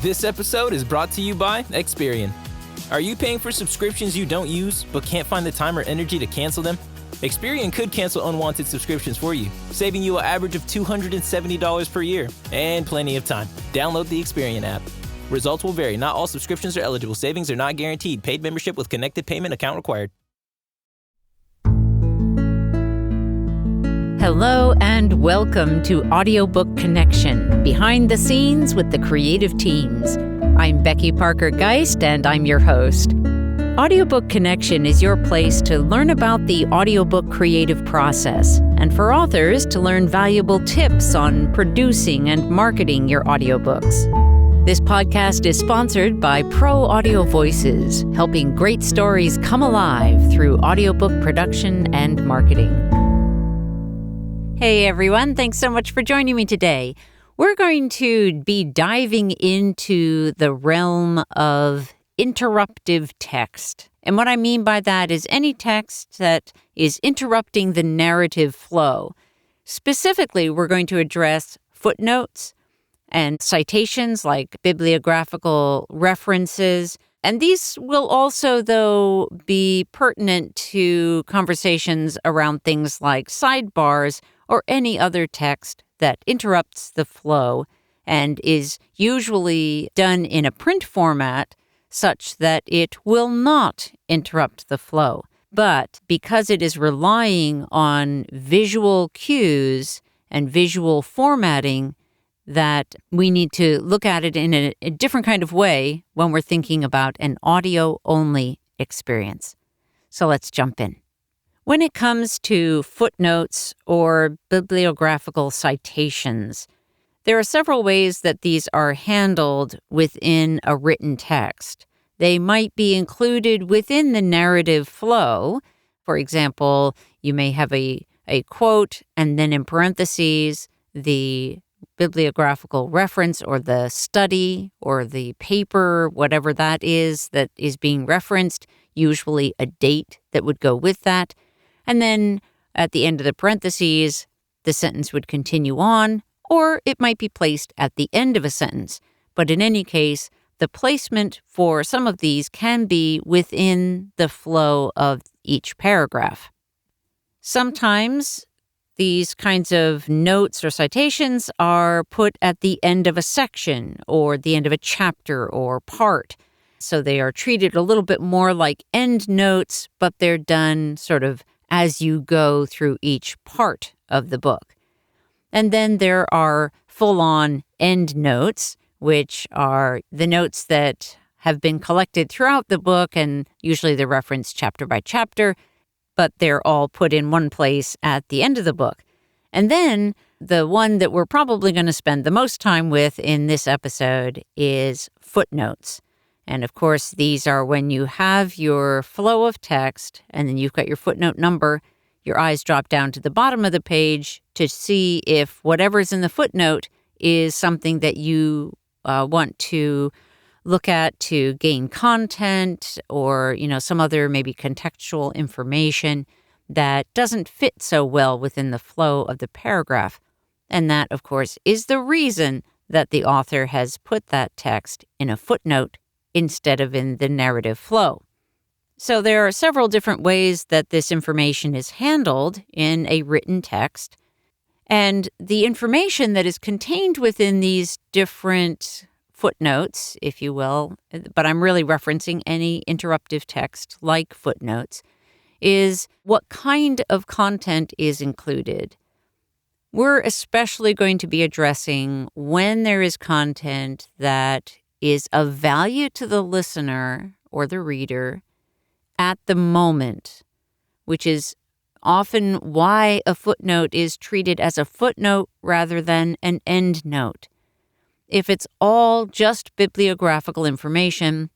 This episode is brought to you by Experian. Are you paying for subscriptions you don't use but can't find the time or energy to cancel them? Experian could cancel unwanted subscriptions for you, saving you an average of $270 per year and plenty of time. Download the Experian app. Results will vary. Not all subscriptions are eligible. Savings are not guaranteed. Paid membership with connected payment account required. Hello and welcome to Audiobook Connection, behind the scenes with the creative teams. I'm Becky Parker Geist and I'm your host. Audiobook Connection is your place to learn about the audiobook creative process and for authors to learn valuable tips on producing and marketing your audiobooks. This podcast is sponsored by Pro Audio Voices, helping great stories come alive through audiobook production and marketing. Hey everyone, thanks so much for joining me today. We're going to be diving into the realm of interruptive text. And what I mean by that is any text that is interrupting the narrative flow. Specifically, we're going to address footnotes and citations like bibliographical references. And these will also, though, be pertinent to conversations around things like sidebars or any other text that interrupts the flow and is usually done in a print format such that it will not interrupt the flow. But because it is relying on visual cues and visual formatting, that we need to look at it in a different kind of way when we're thinking about an audio-only experience. So let's jump in. When it comes to footnotes or bibliographical citations, there are several ways that these are handled within a written text. They might be included within the narrative flow. For example, you may have a quote and then in parentheses, the bibliographical reference or the study or the paper, whatever that is being referenced, usually a date that would go with that. And then at the end of the parentheses, the sentence would continue on, or it might be placed at the end of a sentence. But in any case, the placement for some of these can be within the flow of each paragraph. Sometimes these kinds of notes or citations are put at the end of a section or the end of a chapter or part. So they are treated a little bit more like end notes, but they're done sort of as you go through each part of the book. And then there are full-on end notes, which are the notes that have been collected throughout the book, and usually they're referenced chapter by chapter, but they're all put in one place at the end of the book. And then the one that we're probably going to spend the most time with in this episode is footnotes. And of course, these are when you have your flow of text and then you've got your footnote number, your eyes drop down to the bottom of the page to see if whatever's in the footnote is something that you want to look at to gain content or, some other maybe contextual information that doesn't fit so well within the flow of the paragraph. And that, of course, is the reason that the author has put that text in a footnote instead of in the narrative flow. So there are several different ways that this information is handled in a written text. And the information that is contained within these different footnotes, if you will, but I'm really referencing any interruptive text like footnotes, is what kind of content is included. We're especially going to be addressing when there is content that is of value to the listener or the reader at the moment, which is often why a footnote is treated as a footnote rather than an end note. If it's all just bibliographical information,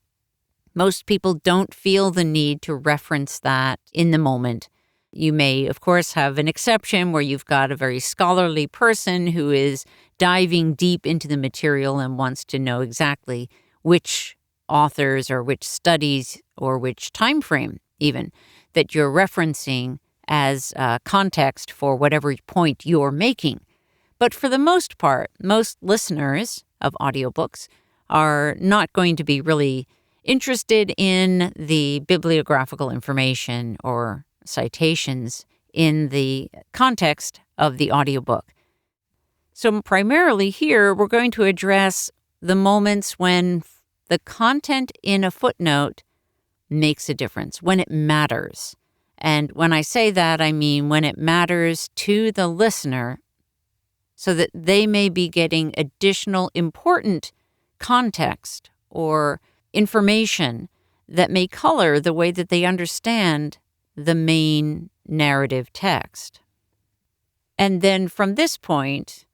most people don't feel the need to reference that in the moment. You may, of course, have an exception where you've got a very scholarly person who is diving deep into the material and wants to know exactly which authors or which studies or which time frame even that you're referencing as context for whatever point you're making. But for the most part, most listeners of audiobooks are not going to be really interested in the bibliographical information or citations in the context of the audiobook. So primarily here, we're going to address the moments when the content in a footnote makes a difference, when it matters. And when I say that, I mean when it matters to the listener so that they may be getting additional important context or information that may color the way that they understand the main narrative text. And then from this point,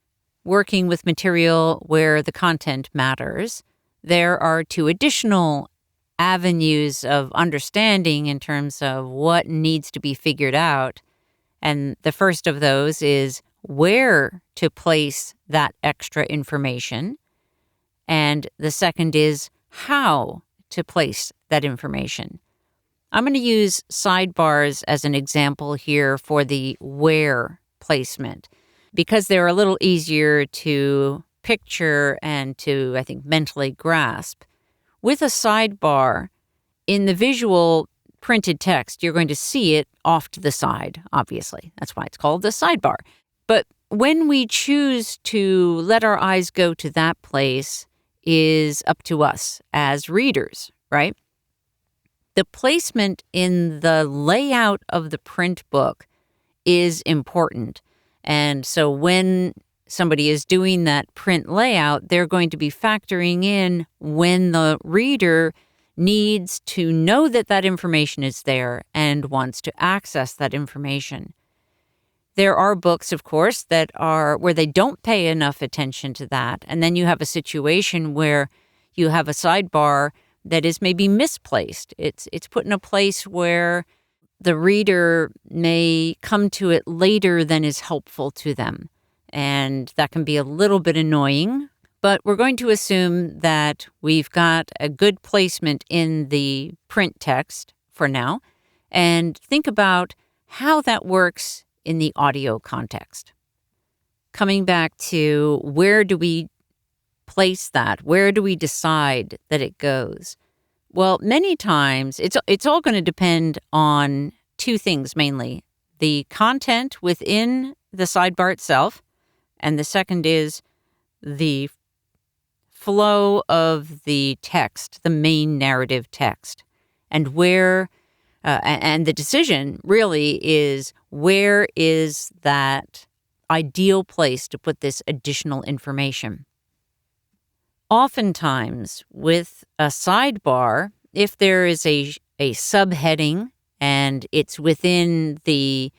working with material where the content matters, there are two additional avenues of understanding in terms of what needs to be figured out. And the first of those is where to place that extra information. And the second is how to place that information. I'm going to use sidebars as an example here for the where placement, because they're a little easier to picture and to, I think, mentally grasp. With a sidebar, in the visual printed text, you're going to see it off to the side, obviously. That's why it's called the sidebar. But when we choose to let our eyes go to that place is up to us as readers, right? The placement in the layout of the print book is important. And so when somebody is doing that print layout, they're going to be factoring in when the reader needs to know that that information is there and wants to access that information. There are books, of course, that are where they don't pay enough attention to that. And then you have a situation where you have a sidebar that is maybe misplaced. It's put in a place where the reader may come to it later than is helpful to them. And that can be a little bit annoying, but we're going to assume that we've got a good placement in the print text for now, and think about how that works in the audio context. Coming back to where do we place that? Where do we decide that it goes? Well, many times it's all going to depend on two things mainly: the content within the sidebar itself, and the second is the flow of the text, the main narrative text, and where and the decision really is where is that ideal place to put this additional information. Oftentimes, with a sidebar, if there is a subheading and it's within the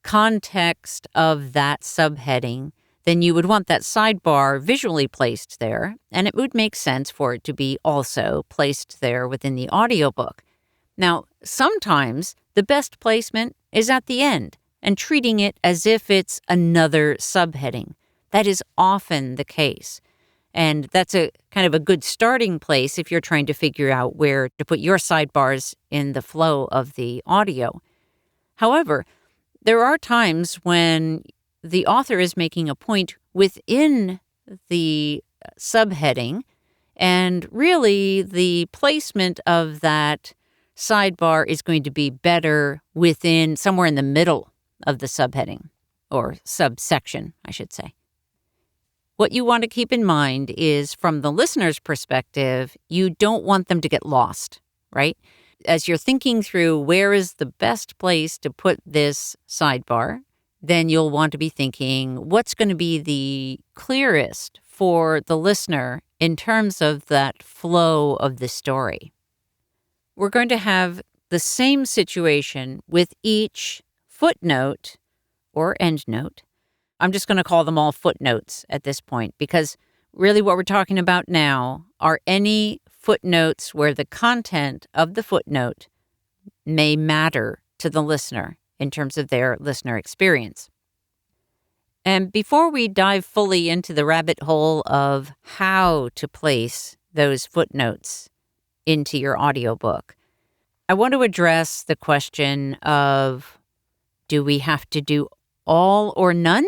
context of that subheading, then you would want that sidebar visually placed there, and it would make sense for it to be also placed there within the audiobook. Now, sometimes the best placement is at the end and treating it as if it's another subheading. That is often the case. And that's a kind of a good starting place if you're trying to figure out where to put your sidebars in the flow of the audio. However, there are times when the author is making a point within the subheading, and really the placement of that sidebar is going to be better within somewhere in the middle of the subheading, or subsection, I should say. What you want to keep in mind is, from the listener's perspective, you don't want them to get lost, right? As you're thinking through where is the best place to put this sidebar, then you'll want to be thinking what's going to be the clearest for the listener in terms of that flow of the story. We're going to have the same situation with each footnote or endnote. I'm just going to call them all footnotes at this point, because really what we're talking about now are any footnotes where the content of the footnote may matter to the listener in terms of their listener experience. And before we dive fully into the rabbit hole of how to place those footnotes into your audiobook, I want to address the question of, do we have to do all or none?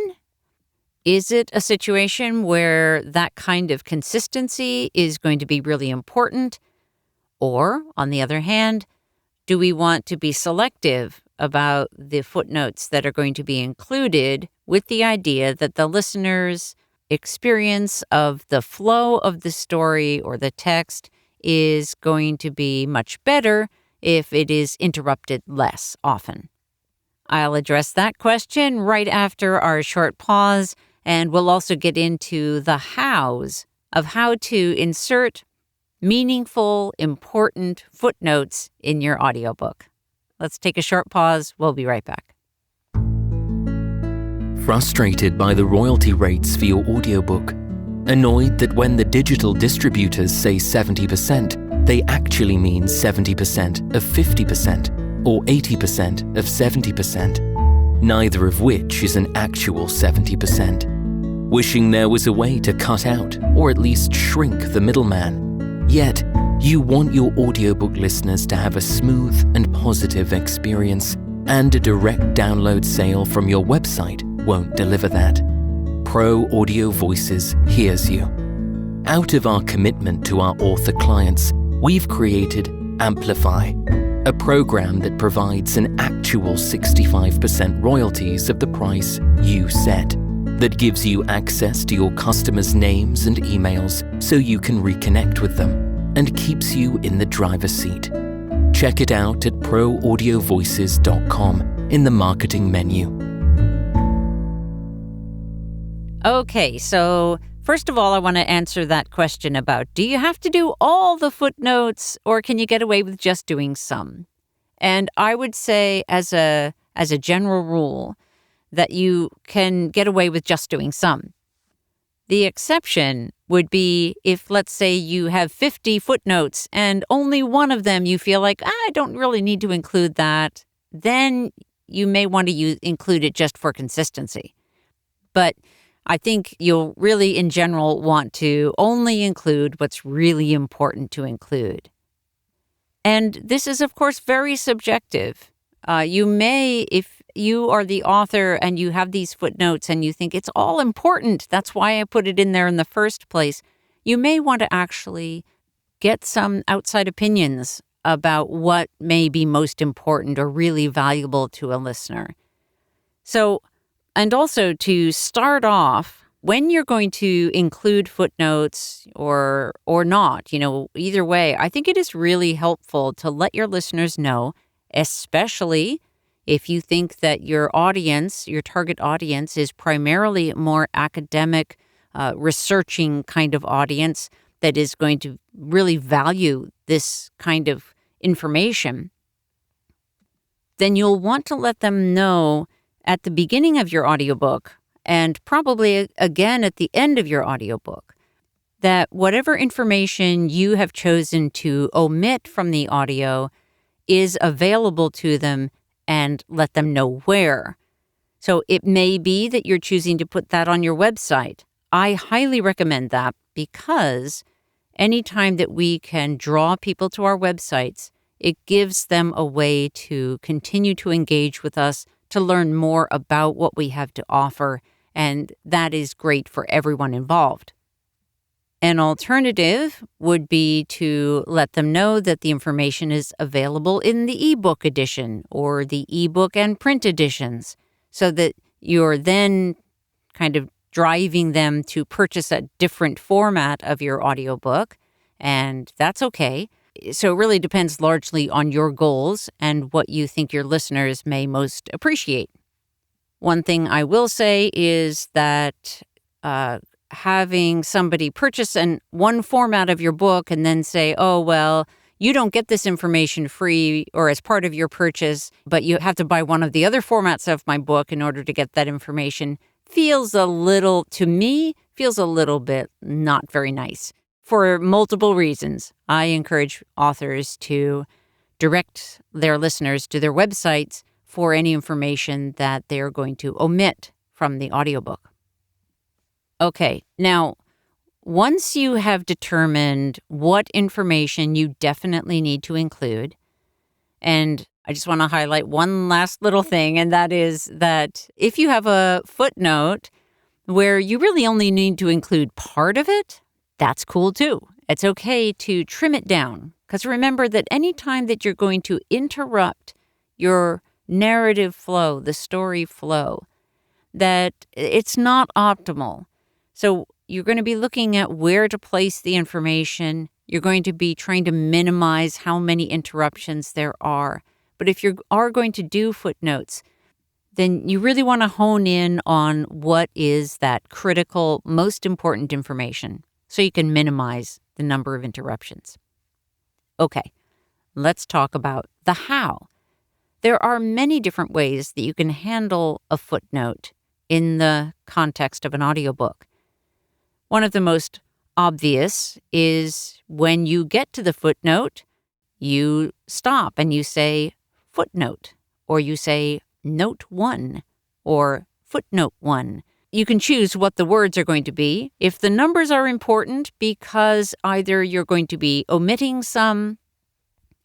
Is it a situation where that kind of consistency is going to be really important? Or, on the other hand, do we want to be selective about the footnotes that are going to be included with the idea that the listener's experience of the flow of the story or the text is going to be much better if it is interrupted less often? I'll address that question right after our short pause, and we'll also get into the hows of how to insert meaningful, important footnotes in your audiobook. Let's take a short pause. We'll be right back. Frustrated by the royalty rates for your audiobook? Annoyed that when the digital distributors say 70%, they actually mean 70% of 50% or 80% of 70%, neither of which is an actual 70%. Wishing there was a way to cut out or at least shrink the middleman. Yet, you want your audiobook listeners to have a smooth and positive experience, and a direct download sale from your website won't deliver that. Pro Audio Voices hears you. Out of our commitment to our author clients, we've created Amplify, a program that provides an actual 65% royalties of the price you set, that gives you access to your customers' names and emails so you can reconnect with them, and keeps you in the driver's seat. Check it out at proaudiovoices.com in the marketing menu. Okay, so first of all, I want to answer that question about, do you have to do all the footnotes or can you get away with just doing some? And I would say as a general rule that you can get away with just doing some. The exception would be if, let's say, you have 50 footnotes and only one of them you feel like, I don't really need to include that, then you may want to include it just for consistency. But I think you'll really, in general, want to only include what's really important to include. And this is, of course, very subjective. You may, if you are the author and you have these footnotes and you think it's all important, that's why I put it in there in the first place, you may want to actually get some outside opinions about what may be most important or really valuable to a listener. So, and also to start off, when you're going to include footnotes or not, either way, I think it is really helpful to let your listeners know, especially if you think that your audience, your target audience, is primarily more academic, researching kind of audience that is going to really value this kind of information, then you'll want to let them know at the beginning of your audiobook and probably again at the end of your audiobook that whatever information you have chosen to omit from the audio is available to them, and let them know where. So it may be that you're choosing to put that on your website. I highly recommend that because anytime that we can draw people to our websites, it gives them a way to continue to engage with us, to learn more about what we have to offer, and that is great for everyone involved. An alternative would be to let them know that the information is available in the ebook edition or the ebook and print editions, so that you're then kind of driving them to purchase a different format of your audiobook, and that's okay. So it really depends largely on your goals and what you think your listeners may most appreciate. One thing I will say is that having somebody purchase one format of your book and then say, oh, well, you don't get this information free or as part of your purchase, but you have to buy one of the other formats of my book in order to get that information, feels a little bit not very nice for multiple reasons. I encourage authors to direct their listeners to their websites for any information that they're going to omit from the audiobook. Okay, now, once you have determined what information you definitely need to include, and I just want to highlight one last little thing, and that is that if you have a footnote where you really only need to include part of it, that's cool too. It's okay to trim it down, because remember that any time that you're going to interrupt your narrative flow, the story flow, that it's not optimal. So you're going to be looking at where to place the information. You're going to be trying to minimize how many interruptions there are. But if you are going to do footnotes, then you really want to hone in on what is that critical, most important information so you can minimize the number of interruptions. Okay, let's talk about the how. There are many different ways that you can handle a footnote in the context of an audiobook. One of the most obvious is when you get to the footnote, you stop and you say footnote, or you say note 1, or footnote 1. You can choose what the words are going to be. If the numbers are important because either you're going to be omitting some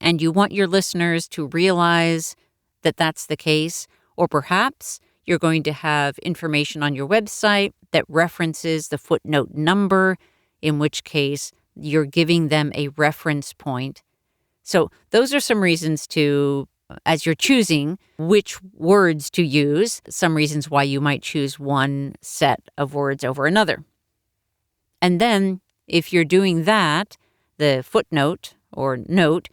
and you want your listeners to realize that that's the case, or perhaps you're going to have information on your website that references the footnote number, in which case you're giving them a reference point. So those are some reasons to, as you're choosing which words to use, some reasons why you might choose one set of words over another. And then if you're doing that, the footnote or note,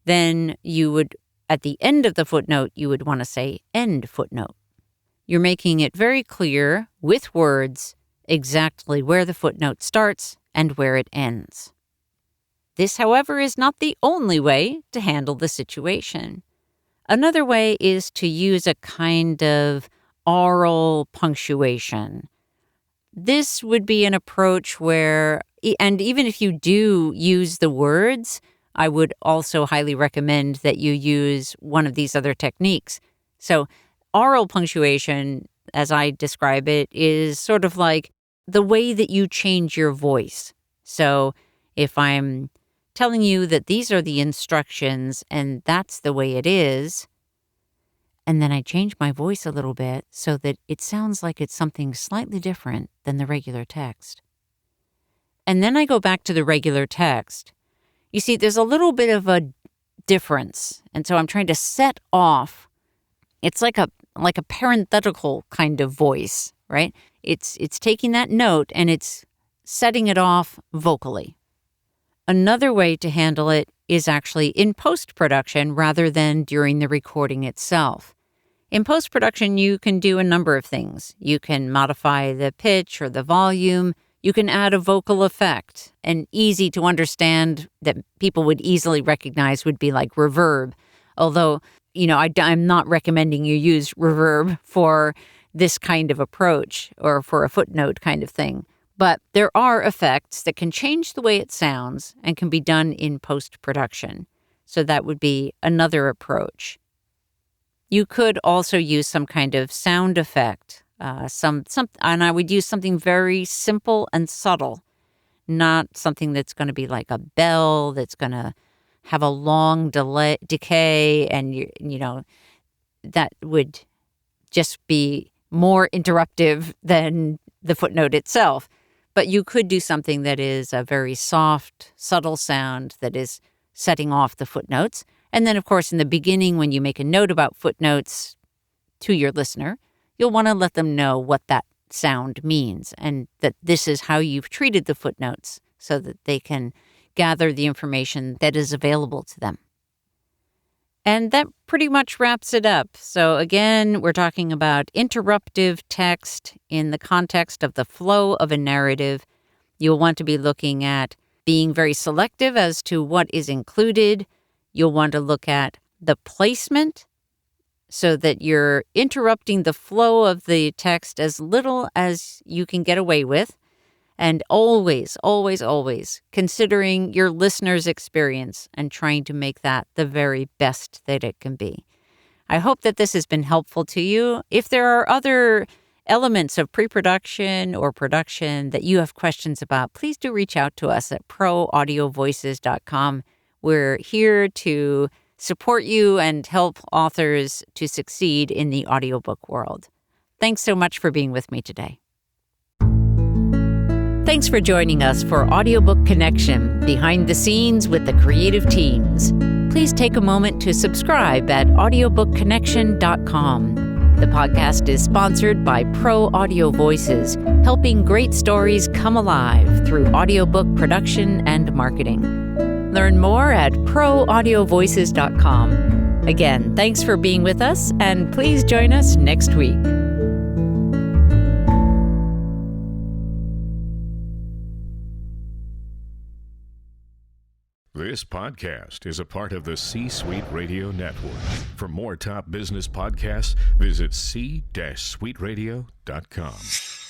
then you would, at the end of the footnote, you would want to say end footnote. You're making it very clear with words exactly where the footnote starts and where it ends. This, however, is not the only way to handle the situation. Another way is to use a kind of oral punctuation. This would be an approach where, and even if you do use the words, I would also highly recommend that you use one of these other techniques. So oral punctuation, as I describe it, is sort of like the way that you change your voice. So if I'm telling you that these are the instructions and that's the way it is, and then I change my voice a little bit so that it sounds like it's something slightly different than the regular text. And then I go back to the regular text. You see, there's a little bit of a difference. And so I'm trying to set off. It's like a parenthetical kind of voice, right? It's taking that note and it's setting it off vocally. Another way to handle it is actually in post-production rather than during the recording itself. In post-production, you can do a number of things. You can modify the pitch or the volume. You can add a vocal effect. And easy to understand that people would easily recognize would be like reverb. Although, I'm not recommending you use reverb for this kind of approach or for a footnote kind of thing. But there are effects that can change the way it sounds and can be done in post-production. So that would be another approach. You could also use some kind of sound effect, and I would use something very simple and subtle, not something that's going to be like a bell that's going to have a long decay, and that would just be more interruptive than the footnote itself. But you could do something that is a very soft, subtle sound that is setting off the footnotes. And then, of course, in the beginning, when you make a note about footnotes to your listener, you'll want to let them know what that sound means and that this is how you've treated the footnotes so that they can gather the information that is available to them. And that pretty much wraps it up. So again, we're talking about interruptive text in the context of the flow of a narrative. You'll want to be looking at being very selective as to what is included. You'll want to look at the placement so that you're interrupting the flow of the text as little as you can get away with. And always, always, always considering your listener's experience and trying to make that the very best that it can be. I hope that this has been helpful to you. If there are other elements of pre-production or production that you have questions about, please do reach out to us at proaudiovoices.com. We're here to support you and help authors to succeed in the audiobook world. Thanks so much for being with me today. Thanks for joining us for Audiobook Connection, behind the scenes with the creative teams. Please take a moment to subscribe at audiobookconnection.com. The podcast is sponsored by Pro Audio Voices, helping great stories come alive through audiobook production and marketing. Learn more at proaudiovoices.com. Again, thanks for being with us, and please join us next week. This podcast is a part of the C-Suite Radio Network. For more top business podcasts, visit c-suiteradio.com.